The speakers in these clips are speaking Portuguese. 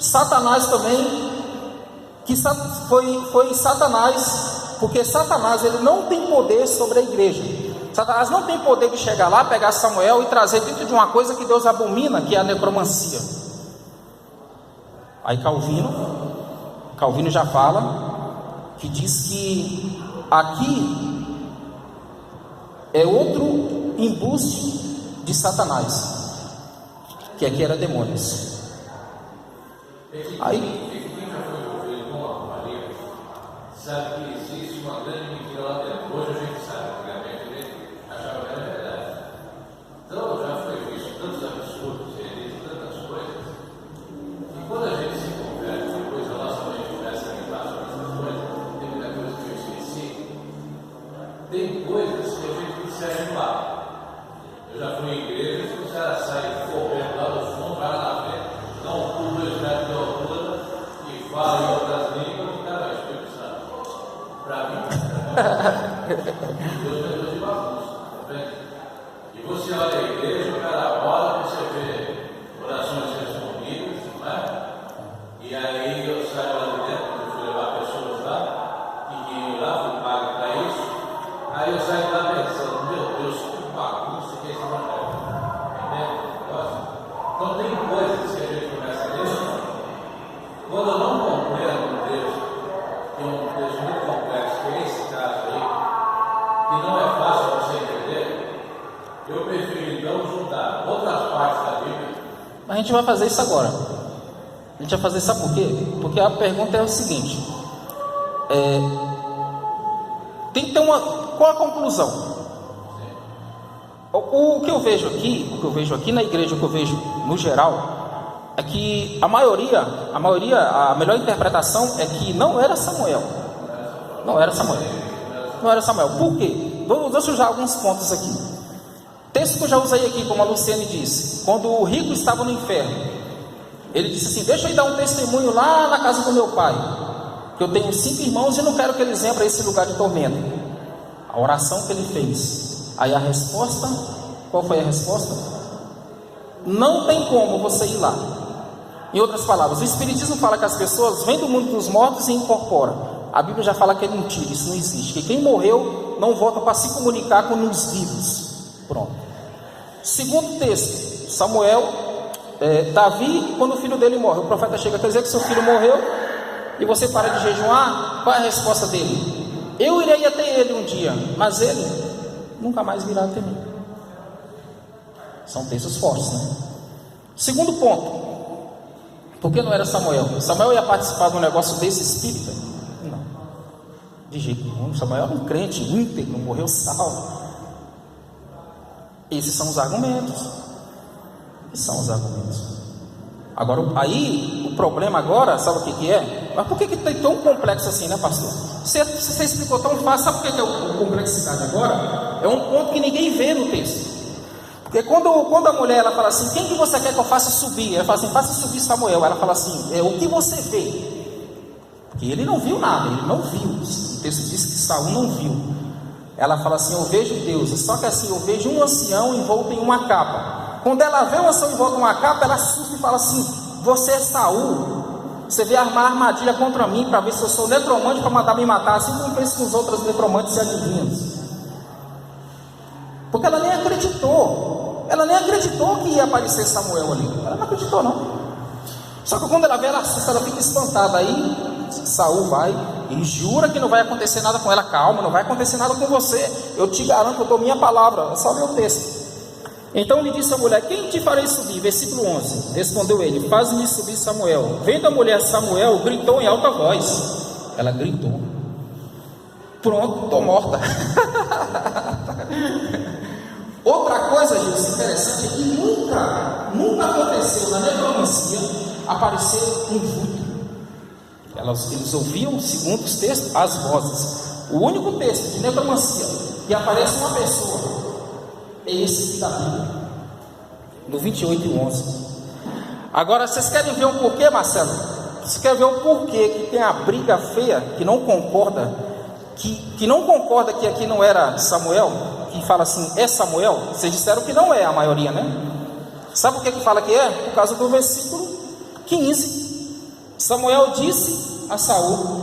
Satanás também, que foi Satanás, porque Satanás ele não tem poder sobre a igreja. Satanás não tem poder de chegar lá, pegar Samuel e trazer dentro de uma coisa que Deus abomina, que é a necromancia. Aí Calvino já fala, que diz que aqui é outro embuste de Satanás, que aqui era demônios. Aí sabe que existe uma grande mentira lá dentro. Hoje a gente sabe, antigamente ele achava que era verdade. Então já foi visto tantos absurdos, tantas coisas, e quando a gente se converte, depois a nossa mente começa a limpar sobre essas coisas, tem muita coisa que eu esqueci, tem coisas que a gente precisa limpar. Eu já fui em igreja, se o cara sai correndo lá do fundo, vai lá na frente, dá um pulo 2 metros de altura e fala em outras línguas, e cara, Espírito Santo. Para mim, Deus é Deus de bagunça, tá vendo? E você olha a igreja, o cara ora, você vê orações respondidas, não é? E aí eu saio lá de dentro, eu fui levar pessoas lá, e lá fui pago para isso. Aí eu saio lá pensando, meu Deus, que bagunça que é esse evangelho, entende? Então tem coisas que a gente começa a ler, quando eu não compreendo um texto, que é um texto muito complexo, que é esse caso aí, que não é fácil você entender, eu prefiro então juntar outras partes da Bíblia. a gente vai fazer isso agora. A gente vai fazer, sabe por quê? Porque a pergunta é o seguinte: tem que ter qual a conclusão? O que eu vejo aqui na igreja, o que eu vejo no geral, é que a melhor interpretação é que não era Samuel. Não era Samuel. Por quê? Deixa eu usar alguns pontos aqui. Texto que eu já usei aqui, como a Luciane disse, quando o rico estava no inferno, ele disse assim: deixa eu dar um testemunho lá na casa do meu pai, que eu tenho 5 irmãos e não quero que eles venham para esse lugar de tormento. A oração que ele fez. Aí a resposta, qual foi a resposta? Não tem como você ir lá. Em outras palavras, o Espiritismo fala que as pessoas vêm do mundo dos mortos e incorporam. A Bíblia já fala que é mentira, isso não existe. Que quem morreu não volta para se comunicar com os vivos. Pronto. Segundo texto, Davi, quando o filho dele morre, o profeta chega, quer dizer que seu filho morreu e você para de jejuar? Qual é a resposta dele? Eu irei até ele um dia, mas ele nunca mais virá até mim. São textos fortes, né? Segundo ponto, por que não era Samuel? Samuel ia participar de um negócio desse espírita? Não, de jeito nenhum. Samuel era um crente íntegro, morreu salvo. Esses são os argumentos. Agora, aí, o problema agora, sabe o que é? Mas por que tem tão complexo assim, né, pastor? Você explicou tão fácil. Sabe por que é a complexidade agora? É um ponto que ninguém vê no texto. Porque quando a mulher ela fala assim: quem que você quer que eu faça subir? Ela fala assim: faça subir Samuel. Ela fala assim: o que você vê? Porque ele não viu nada, ele não viu. O texto diz que Saul não viu. Ela fala assim: eu vejo Deus. Só que assim, eu vejo um ancião envolto em uma capa. Quando ela vê um ancião envolto em uma capa, ela assusta e fala assim: você é Saul? Você veio armar armadilha contra mim para ver se eu sou necromante para mandar me matar, assim como fez com os outros necromantes e adivinhos. Porque ela nem acreditou que ia aparecer Samuel ali. Ela não acreditou, não. Só que quando ela vê, ela assusta, ela fica espantada. Aí Saul vai e jura que não vai acontecer nada com ela. Calma, não vai acontecer nada com você, eu te garanto, eu dou minha palavra. É só ler o texto. Então lhe disse a mulher: quem te farei subir? Versículo 11. Respondeu ele: faz-me subir Samuel. Vendo a mulher Samuel, gritou em alta voz. Ela gritou: pronto, estou morta. Outra coisa, gente, interessante, é que nunca aconteceu na necromancia aparecer um vulto. Eles ouviam, segundo os textos, as vozes. O único texto de necromancia que aparece uma pessoa é esse aqui da Bíblia, no 28 e 11. Agora, vocês querem ver o porquê, Marcelo? Você quer ver o porquê que tem a briga feia, que não concorda, que não concorda que aqui não era Samuel, que fala assim, é Samuel? Vocês disseram que não é, a maioria, né? Sabe por que fala que é? Por causa do versículo 15. Samuel disse a Saul.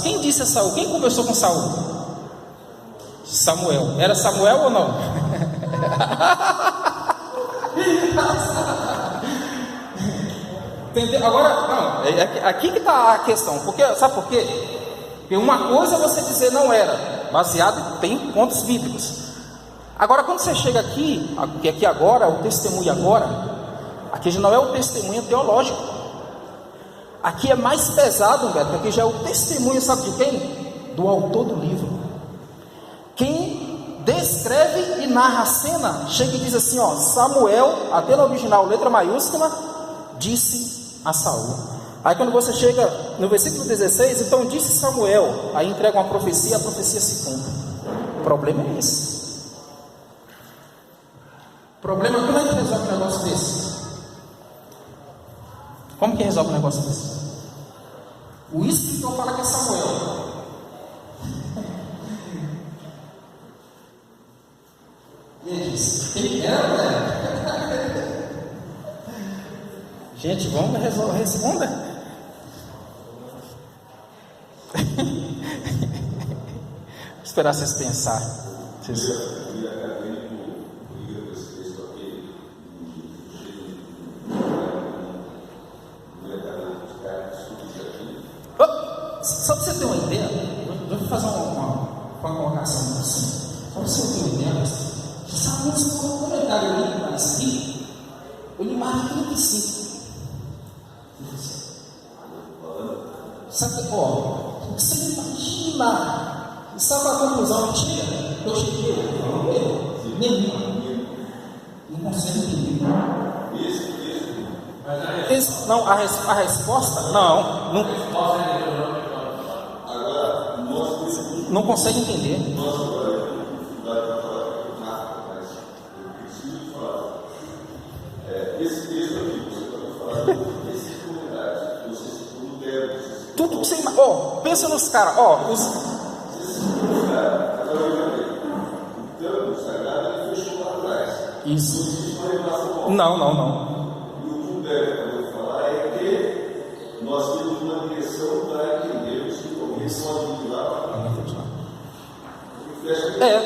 Quem disse a Saul? Quem conversou com Saul? Samuel. Era Samuel ou não? Entendeu? Agora, não, é aqui que está a questão. Porque, sabe por quê? Porque uma coisa é você dizer não era, baseado em pontos bíblicos. Agora, quando você chega aqui, aqui agora, o testemunho agora, aqui já não é o testemunho teológico. Aqui é mais pesado, Beto, porque aqui já é o testemunho, sabe de quem? Do autor do livro. Quem descreve e narra a cena, chega e diz assim, ó, Samuel, até no original, letra maiúscula, disse a Saul. Aí quando você chega no versículo 16, então disse Samuel, aí entrega uma profecia, a profecia se cumpre. O problema é esse. O problema é como é que resolve um negócio desse? Como que resolve um negócio desse? O escritor fala que é Samuel. E ele diz, quem era, né? Gente, vamos resolver, responda. Vou esperar vocês pensarem. Só para você ter uma ideia, vou fazer uma colocação assim. Só para você ter uma ideia, sabe um comentário ali para escrito, o Limar 35. Sabe, ó, você imagina, sabe a conclusão que chega? Eu cheguei, nenhuma. Não consegue entender. Não, a resposta, não consegue entender. Tudo que você imagina, pensa nos caras, Isso. Não. Nós temos uma direção para entender que talvez pode lá.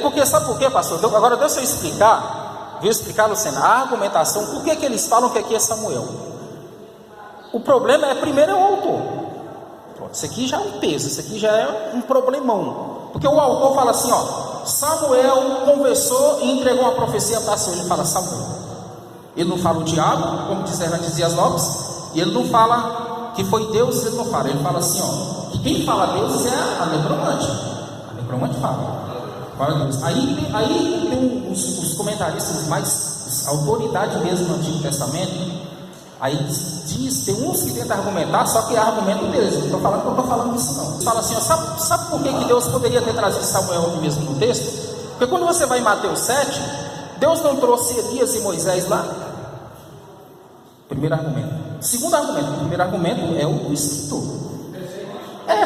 Porque sabe por quê, pastor? Agora deixa eu explicar, Luciana, a argumentação, por que eles falam que aqui é Samuel? O problema é, primeiro, é o autor. Pronto, isso aqui já é um peso, isso aqui já é um problemão. Porque o autor fala assim, ó, Samuel conversou e entregou uma profecia para Saul. Ele fala Samuel. Ele não fala o diabo, como diz Hernandes Dias Lopes, e ele não fala que foi Deus, ele não fala. Ele fala assim, ó, que quem fala Deus é a necromante. A necromante fala Deus. Aí tem os comentaristas mais autoridade mesmo no Antigo Testamento. Aí tem uns que tentam argumentar, só que é argumento deles. Não estou falando que eu estou falando isso não. Eles falam assim, ó, sabe por que Deus poderia ter trazido Samuel aqui mesmo no texto? Porque quando você vai em Mateus 7, Deus não trouxe Elias e Moisés lá? Primeiro argumento. Segundo argumento. O primeiro argumento é o escritor.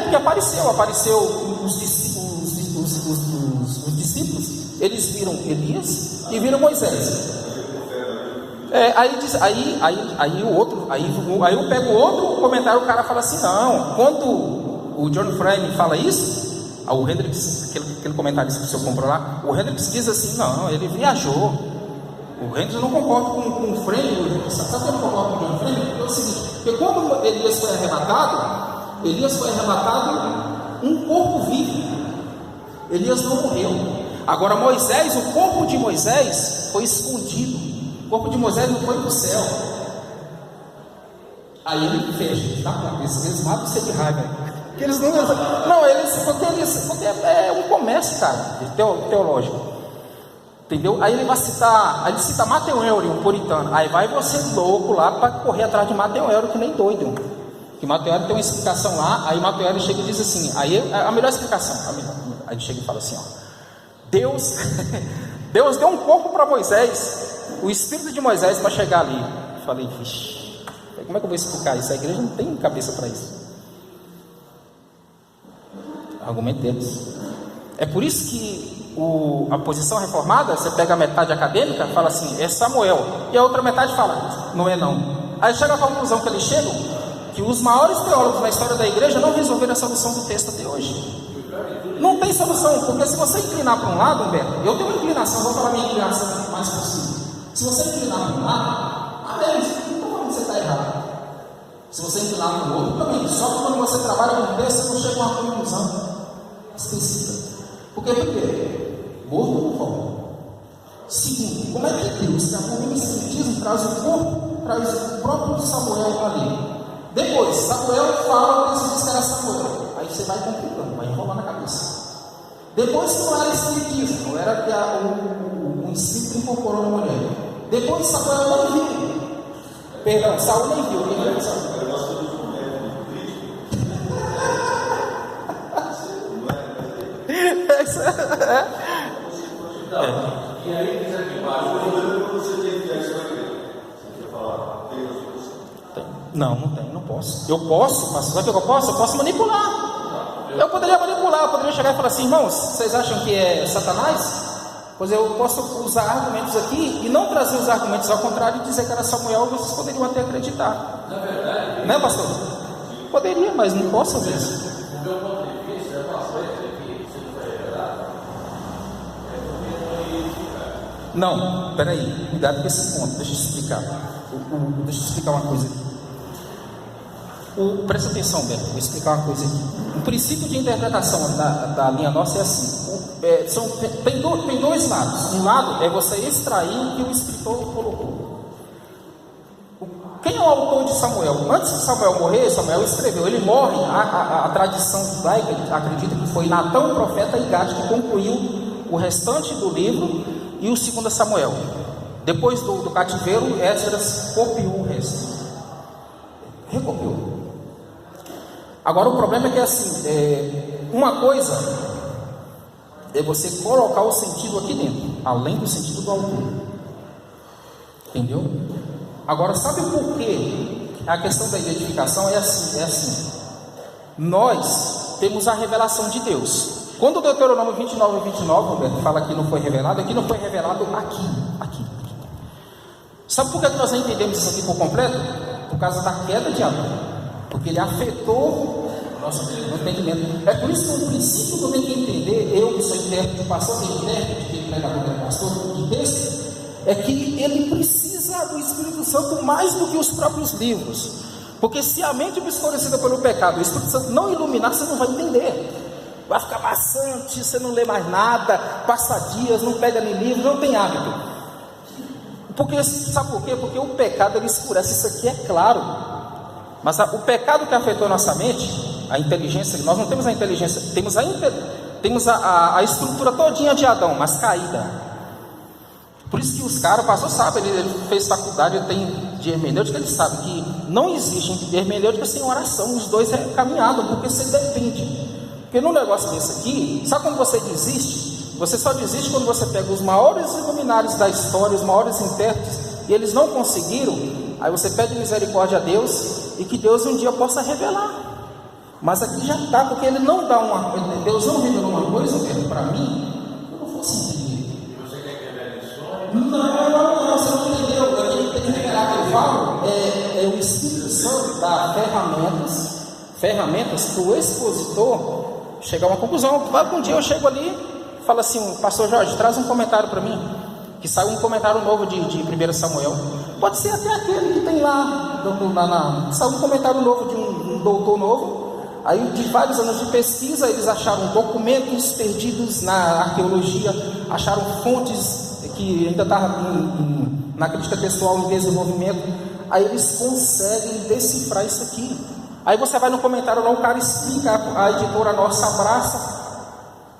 Porque apareceu os discípulos, eles viram Elias e viram Moisés. Aí eu pego outro comentário, o cara fala assim, não, quando o John Frame fala isso, o Hendricks, aquele comentarista que o senhor comprou lá, o Hendricks diz assim, não, ele viajou. O Hendricks não concorda com o Frame. Sabe que eu não concordo com o John Frame? É o seguinte, porque quando Elias foi arrebatado um corpo vivo. Elias não morreu. Agora Moisés, o corpo de Moisés foi escondido. O corpo de Moisés não foi para o céu. Aí ele fecha, tá bom, eles matam você de raiva. Porque eles não. Porque é um comércio, cara, teológico. Entendeu? Aí ele vai citar, aí ele cita Matthew Henry, um puritano. Aí vai você louco lá para correr atrás de Matthew Henry, que nem doido. Que Matthew Henry tem uma explicação lá. Aí Matthew Henry chega e diz assim, aí a melhor explicação, aí ele chega e fala assim, ó, Deus deu um corpo para Moisés, o espírito de Moisés para chegar ali. Eu falei, vixe, como é que eu vou explicar isso? A igreja não tem cabeça para isso. Argumento deles. É por isso que a posição reformada, você pega a metade acadêmica, fala assim, é Samuel, e a outra metade fala, Não é não. Aí chega a conclusão que eles chegam, que os maiores teólogos na história da igreja não resolveram a solução do texto até hoje. Não tem solução, porque se você inclinar para um lado, Humberto, eu tenho uma inclinação, vou falar minha inclinação o mais possível. Se você inclinar para um lado, amém, então como você está errado? Se você inclinar para o outro, também. Só que quando você trabalha com texto, você não chega a uma conclusão específica. Por quê? Primeiro, morto não volta. Segundo, como é que Deus, o Espiritismo, traz o corpo, traz o próprio Samuel ali? Depois, Samuel fala que ele diz que era Samuel. Aí você vai complicando, vai enrolando a cabeça. Depois que não era Espiritismo, não era que o Espírito incorporou na mulher. Depois Samuel não viu. Perdão, Saul nem viu. Quem viu Saul? E aí diz aqui embaixo, você tem que isso aqui. Você quer falar? Não tem, não posso. Eu posso, mas sabe o que eu posso? Eu posso manipular. Eu poderia manipular, eu poderia chegar e falar assim, irmãos, vocês acham que é Satanás? Pois eu posso usar argumentos aqui e não trazer os argumentos ao contrário e dizer que era Samuel, vocês poderiam até acreditar. Na verdade, né, pastor? Poderia, mas não posso fazer isso. do meu ponto de vista, é uma coisa que se não foi revelado, é porque não é identificado. Não, peraí, cuidado com esse ponto, deixa eu explicar. Deixa eu explicar uma coisa aqui. Presta atenção, Beto, vou explicar uma coisa aqui. O princípio de interpretação da linha nossa é assim: tem dois lados. Um lado é você extrair o que o escritor colocou. Quem é o autor de Samuel? Antes de Samuel morrer, Samuel escreveu. Ele morre, a tradição judaica acredita que foi Natão, o profeta, e Gade que concluiu o restante do livro e o 2 Samuel. Depois do cativeiro, Esdras copiou o resto. Recopiou. Agora o problema é que assim, uma coisa é você colocar o sentido aqui dentro, além do sentido do autor. Entendeu? Agora, sabe por que a questão da identificação é assim? Nós temos a revelação de Deus. Quando o Deuteronômio 29:29, Roberto, fala que não foi revelado, aqui não foi revelado aqui. Sabe por que nós não entendemos isso aqui por completo? Por causa da queda de Adão. Porque ele afetou o nosso entendimento. É por isso que o princípio que eu tenho que entender, eu que sou intérprete, o pastor que é intérprete, que é pregador, que é pastor de texto, é que ele precisa do Espírito Santo mais do que os próprios livros. Porque se a mente obscurecida pelo pecado, o Espírito Santo não iluminar, você não vai entender. Vai ficar maçante, você não lê mais nada, passa dias, não pega nem livro, não tem hábito. Porque, sabe por quê? Porque o pecado ele escurece, isso aqui é claro. Mas o pecado que afetou nossa mente, a inteligência, nós não temos a inteligência, temos a estrutura todinha de Adão, mas caída. Por isso que os caras, o pastor sabe, ele fez faculdade, ele tem de hermenêutica, ele sabe que não existe hermenêutica sem oração, os dois é caminhado, porque você depende. Porque num negócio desse aqui, sabe quando você desiste? Você só desiste quando você pega os maiores luminares da história, os maiores intérpretes, e eles não conseguiram, aí você pede misericórdia a Deus, e que Deus um dia possa revelar. Mas aqui já está, porque ele não dá Deus não revelou uma coisa para mim, eu não fosse entender. E você quer que revele isso? Não, você não entendeu. Aquele que tem que revelar que eu falo é o Espírito Santo dar ferramentas para o expositor chegar a uma conclusão. Um dia eu chego ali, falo assim, pastor Jorge, traz um comentário para mim, que sai um comentário novo de 1 Samuel. Pode ser até aquele que tem lá, sai um comentário novo de um doutor novo. Aí, de vários anos de pesquisa, eles acharam documentos perdidos na arqueologia, acharam fontes que ainda estavam na crítica textual em desenvolvimento. Aí eles conseguem decifrar isso aqui. Aí você vai no comentário lá, o cara explica, a editora nossa abraça,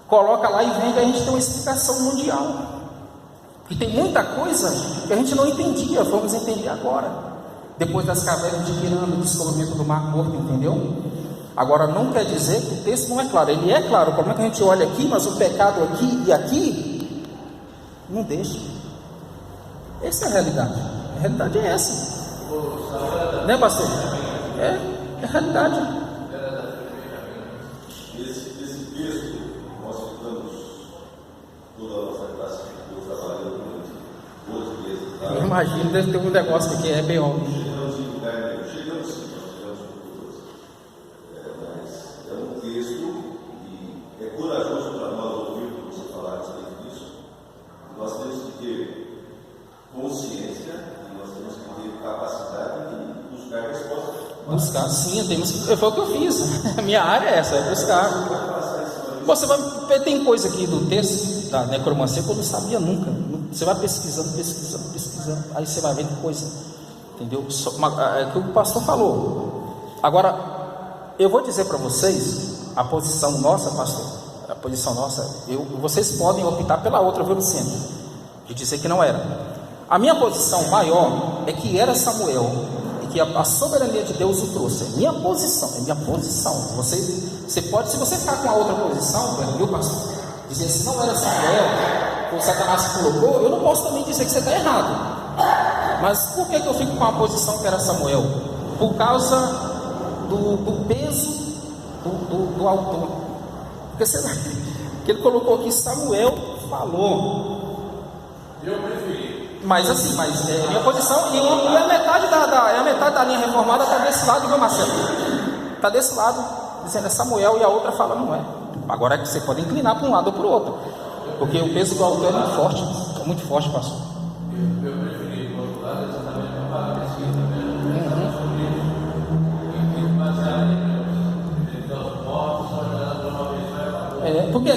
coloca lá e vende, a gente tem uma explicação mundial. E tem muita coisa que a gente não entendia, vamos entender agora. Depois das cavernas de Pirâmide, descobrimento do Mar Morto, entendeu? Agora, não quer dizer que o texto não é claro. Ele é claro, o problema é que a gente olha aqui, mas o pecado aqui e aqui não deixa. Essa é a realidade. A realidade é essa. Né, pastor? É a realidade. Esse texto, nós ficamos toda a nossa classe, eu trabalhando 12 meses lá. imagino, deve ter um negócio que é bem óbvio. Chegamos sim, nós chegamos em culturas. Mas é um texto e é corajoso para nós ouvir você falar a respeito disso. Nós temos que ter consciência e nós temos que ter capacidade de buscar respostas. Buscar, sim, foi o que eu fiz. A minha área é essa, é buscar. Você vai ver, tem coisa aqui do texto da necromancia que eu não sabia nunca. Você vai pesquisando, aí você vai vendo coisa, entendeu? É o que o pastor falou. Agora, eu vou dizer para vocês a posição nossa, pastor. A posição nossa, vocês podem optar pela outra, viu, Luciano? De dizer que não era. A minha posição maior é que era Samuel e que a soberania de Deus o trouxe. É minha posição. Você pode, se você ficar com a outra posição, viu, pastor? Dizer se não era Samuel, ou Satanás que colocou, eu não posso também dizer que você está errado. Mas por que eu fico com a posição que era Samuel? Por causa do peso do autor. Porque que ele colocou aqui, Samuel falou. Eu preferi. Mas assim, é minha posição, e a metade da linha reformada está desse lado, viu, Marcelo? Está desse lado, dizendo é Samuel, e a outra fala não é. Agora é que você pode inclinar para um lado ou para o outro, porque o peso do autor é muito forte, pastor. Eu preferi o outro lado exatamente para falar a pesquisa também. Porque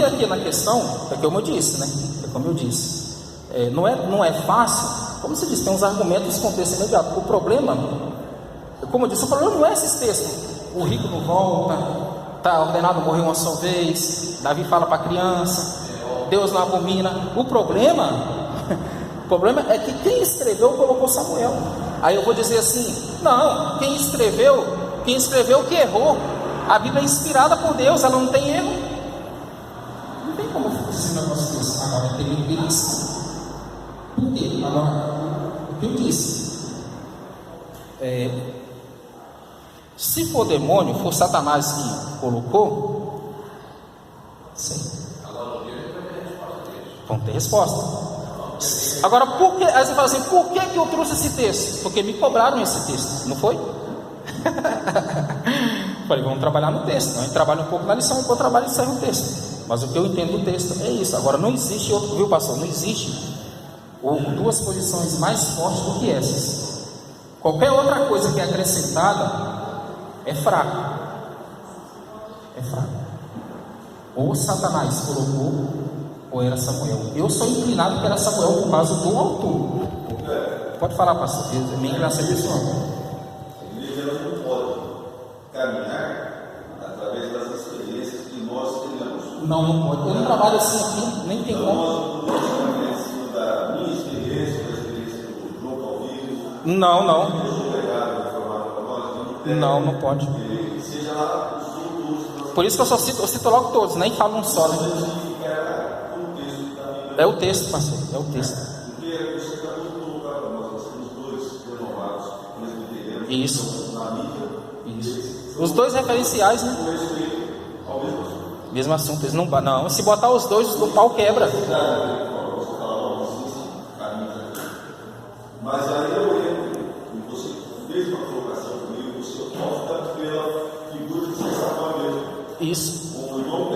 aqui na questão, é como eu disse, né? Não é fácil, como você disse, tem uns argumentos com texto imediato. O problema, como eu disse, o problema não é esses textos. O rico não volta, está ordenado morrer uma só vez, Davi fala para a criança, Deus não abomina. O problema é que quem escreveu colocou Samuel. Aí eu vou dizer assim, não, quem escreveu que errou. A Bíblia é inspirada por Deus, ela não tem erro. Não tem como dizer um negócio desse. Agora tem perigo. Por quê? Agora, o que eu disse? Se for demônio, for Satanás que colocou, sim. Vão ter resposta. Agora, por que? Aí você fala assim, por que eu trouxe esse texto? Porque me cobraram esse texto, não foi? Falei, vamos trabalhar no texto. A gente trabalha um pouco na lição, depois trabalho e sai no texto. Mas o que eu entendo do texto é isso. Agora, não existe outro, viu, pastor? Não existe duas posições mais fortes do que essas. Qualquer outra coisa que é acrescentada é fraco. Ou Satanás colocou, ou era Samuel. Eu sou inclinado que era Samuel por causa do autor. Pode falar, pastor. Minha inclinação é pessoal. A igreja não pode caminhar através das experiências que nós tenhamos. Não pode. Eu não trabalho assim aqui, nem tem como. Da minha experiência, da experiência do João Calvino. Não. Não pode. Seja lá os outros. Por isso que eu cito logo todos, nem falo um só. Né? É o texto, pastor, é o texto. Porque você está muito colocado para nós temos dois renovados presbiterianos. Isso. Os dois referenciais, né? Mesmo assunto, eles não. Não, se botar os dois, o pau quebra. Mas aí eu lembro, e você fez uma colocação comigo, você opta pela figura de Samuel mesmo. Isso. O irmão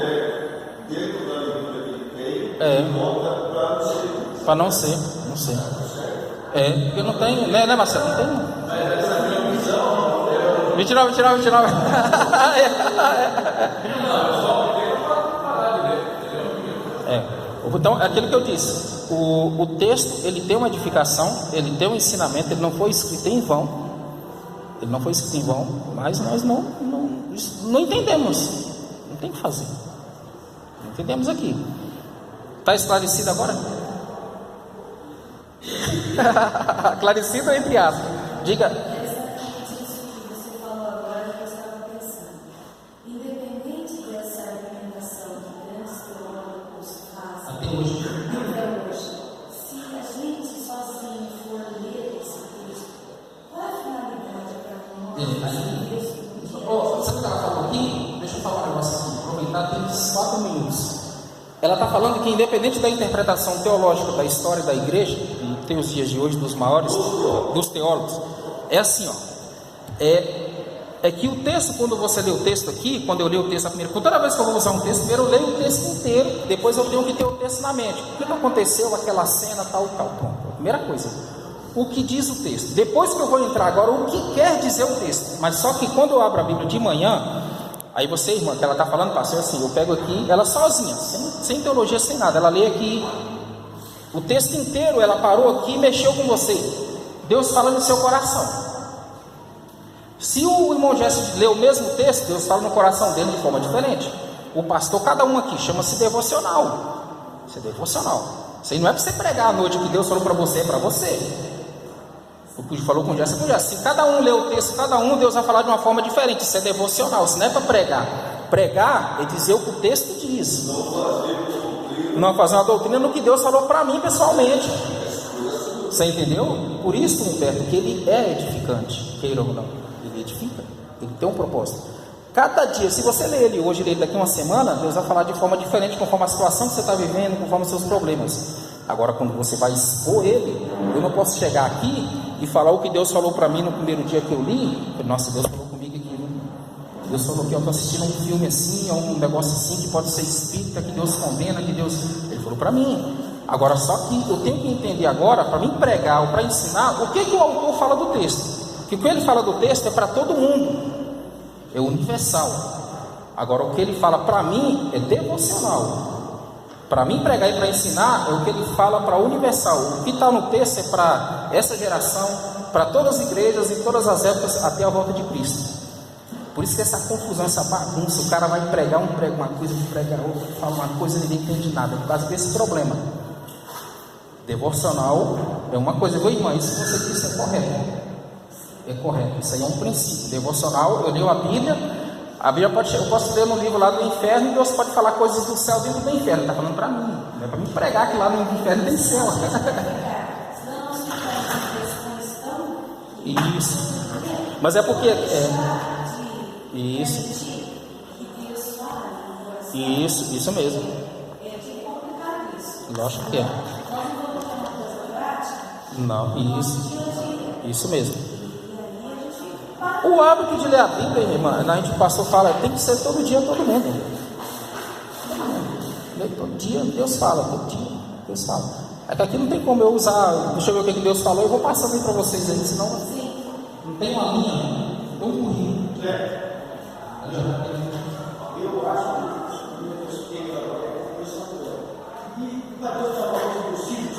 dentro da leitura que ele tem, volta para não ser. Não sei. Porque eu não tenho, né, Marcelo? Não tenho. Mas essa minha visão, 29. Não, eu só tenho para falar de Deus, entendeu? Então, é aquilo que eu disse. O texto, ele tem uma edificação, ele tem um ensinamento, ele não foi escrito em vão. Mas nós não entendemos. Não tem o que fazer. Não entendemos aqui. Está esclarecido agora? Esclarecido entre aspas. Diga. Você que estava falando aqui, deixa eu falar um negócio aqui, aproveitar, tem 4 minutos. ela está falando que independente da interpretação teológica da história da igreja, e tem os dias de hoje dos maiores, dos teólogos, é assim, ó, é que o texto, quando você lê o texto aqui, quando eu leio o texto a primeira, toda vez que eu vou usar um texto, primeiro eu leio o texto inteiro, depois eu tenho que ter o texto na mente. O que aconteceu, aquela cena, tal, pronto. Primeira coisa, o que diz o texto. Depois que eu vou entrar agora, o que quer dizer o texto. Mas só que quando eu abro a Bíblia de manhã, aí você, irmã, que ela está falando, pastor, assim, eu pego aqui, ela sozinha, sem teologia, sem nada, ela lê aqui, o texto inteiro, ela parou aqui e mexeu com você. Deus fala no seu coração. Se o irmão Jesse lê o mesmo texto, Deus fala no coração dele de forma diferente. O pastor, cada um aqui, chama-se devocional. Isso é devocional. Isso aí não é para você pregar à noite, que Deus falou para você, é para você. O que falou com o Jesse, se cada um lê o texto, cada um, Deus vai falar de uma forma diferente. Isso é devocional, isso não é para pregar. Pregar é dizer o que o texto diz. Não fazer uma doutrina no que Deus falou para mim pessoalmente. Você entendeu? Por isso, Humberto, que ele é edificante, queira ou não. Ele edifica, ele tem um propósito. Cada dia, se você ler ele hoje, ler ele daqui uma semana, Deus vai falar de forma diferente, conforme a situação que você está vivendo, conforme os seus problemas. Agora, quando você vai expor ele, eu não posso chegar aqui e falar o que Deus falou para mim no primeiro dia que eu li. Nossa, Deus falou comigo aqui, né? Deus falou que eu estou assistindo um filme assim, ou um negócio assim, que pode ser espírita, que Deus condena, que Deus... Ele falou para mim. Agora, só que eu tenho que entender agora, para mim pregar ou para ensinar, o que o autor fala do texto. Que o que ele fala do texto é para todo mundo, é universal. Agora, o que ele fala para mim é devocional. Para mim pregar e para ensinar é o que ele fala para universal. O que está no texto é para essa geração, para todas as igrejas e todas as épocas até a volta de Cristo. Por isso que essa confusão, essa bagunça, o cara vai pregar, um prega uma coisa, prega outra, fala uma coisa, ninguém entende nada, por causa desse problema. Devocional é uma coisa, irmã, isso que você disse é correto. É correto, isso aí é um princípio. Devocional, eu leio a Bíblia pode, eu posso ler no livro lá do inferno, e Deus pode falar coisas do céu dentro do inferno, está falando para mim, não é para me pregar que lá no inferno tem céu. Isso, mas é porque isso mesmo, lógico que é. Não, isso mesmo. O hábito de ler a Bíblia, irmã, a gente pastor fala, tem que ser todo dia, todo mundo. Todo dia Deus fala, todo dia Deus fala. É que aqui não tem como eu usar, deixa eu ver o que Deus falou, eu vou passando aí para vocês aí, senão não tem uma linha, tem um burrinho. Eu acho que Deus tem agora é começando. E para Deus falar do possível,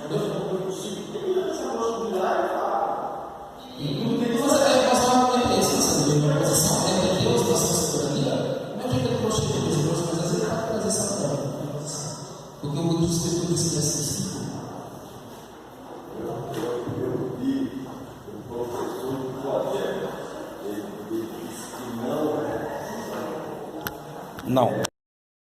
Deus falou do possível, tem essa coisa do milagre, e tudo que você deve fazer uma competência, uma posição entre Deus e a sua soberania, não é que ele gosta de Deus, mas às vezes ele vai trazer essa mulher, porque o mundo dos Espírito diz que é assim. Eu vi o professor do Flamengo, ele disse que não.